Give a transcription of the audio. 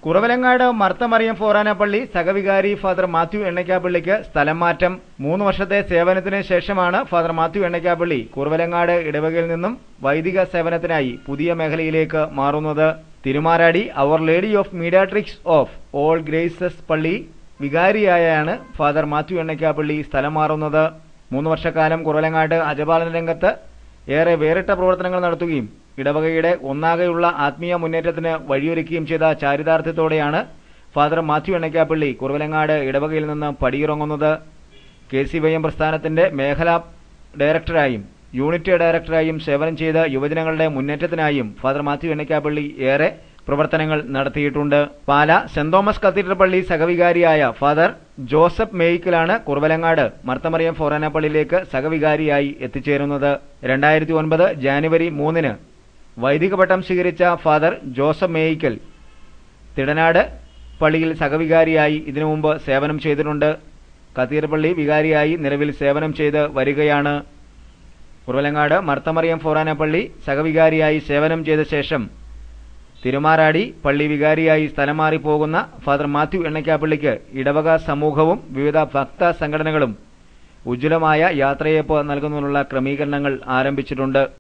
കുറവലങ്ങാട് മർത്തമറിയം ഫൊറാന പള്ളി സഹവികാരി ഫാദർ മാത്യു എണ്ണയ്ക്കാപ്പള്ളിക്ക് സ്ഥലം മാറ്റം. 3 വർഷത്തെ സേവനത്തിന് ശേഷമാണ് ഫാദർ മാത്യു എണ്ണയ്ക്കാപ്പള്ളി കുറവലങ്ങാട് ഇടവകയിൽ നിന്നും വൈദിക സേവനത്തിനായി പുതിയ മേഖലയിലേക്ക് മാറുന്നത്. Thirumarady our lady of mediatrix of all graces പള്ളി വികാരിയായാണ് ഫാദർ മാത്യു എണ്ണയ്ക്കാപ്പള്ളി സ്ഥലം മാറുന്നത്. 3 വർഷക്കാലം കുറവലങ്ങാട് അജപാലന രംഗത്ത് ഏറെ വേറിട്ട പ്രവർത്തനങ്ങൾ നടത്തുകയും ഇടവകയുടെ ഒന്നാകെയുള്ള ആത്മീയ മുന്നേറ്റത്തിന് വഴിയൊരുക്കുകയും ചെയ്ത ചാരിതാർത്ഥ്യത്തോടെയാണ് ഫാദർ മാത്യു എണ്ണയ്ക്കാപ്പള്ളി കുറവലങ്ങാട് ഇടവകയിൽ നിന്ന് പടിയിറങ്ങുന്നത്. KCYM പ്രസ്ഥാനത്തിന്റെ മേഖലാ ഡയറക്ടറായും യൂണിറ്റ് ഡയറക്ടറായും സേവനം ചെയ്ത് യുവജനങ്ങളുടെ മുന്നേറ്റത്തിനായും ഫാദർ മാത്യു എണ്ണയ്ക്കാപ്പള്ളി ഏറെ പ്രവർത്തനങ്ങൾ നടത്തിയിട്ടുണ്ട്. പാല സെന്റ് തോമസ് കത്തീഡ്രൽ പള്ളി സഹവികാരിയായ ഫാദർ ജോസഫ് മേയിക്കലാണ് കുറവലങ്ങാട് മർത്തമറിയം ഫൊറാന പള്ളിയിലേക്ക് സഹവികാരിയായി എത്തിച്ചേരുന്നത്. 2009 ജാനുവരി 3 വൈദിക പട്ടം സ്വീകരിച്ച ഫാദർ ജോസഫ് മേയിക്കൽ തിടനാട് പള്ളിയിൽ സഹവികാരിയായി ഇതിനു മുമ്പ് സേവനം ചെയ്തിട്ടുണ്ട്. കത്തീഡ്രൽ പള്ളി വികാരിയായി നിലവിൽ സേവനം ചെയ്ത് വരികയാണ്. കുറവലങ്ങാട് മർത്തമറിയം ഫൊറാന പള്ളി സഹവികാരിയായി സേവനം ചെയ്ത ശേഷം തിരുമാരാടി പള്ളി വികാരിയായി സ്ഥലം മാറിപ്പോകുന്ന ഫാദർ മാത്യു എണ്ണയ്ക്കാപ്പള്ളിക്ക് ഇടവക സമൂഹവും വിവിധ ഭക്ത സംഘടനകളും ഉജ്ജ്വലമായ യാത്രയയപ്പ് നൽകുന്നതിനുള്ള ക്രമീകരണങ്ങൾ ആരംഭിച്ചിട്ടുണ്ട്.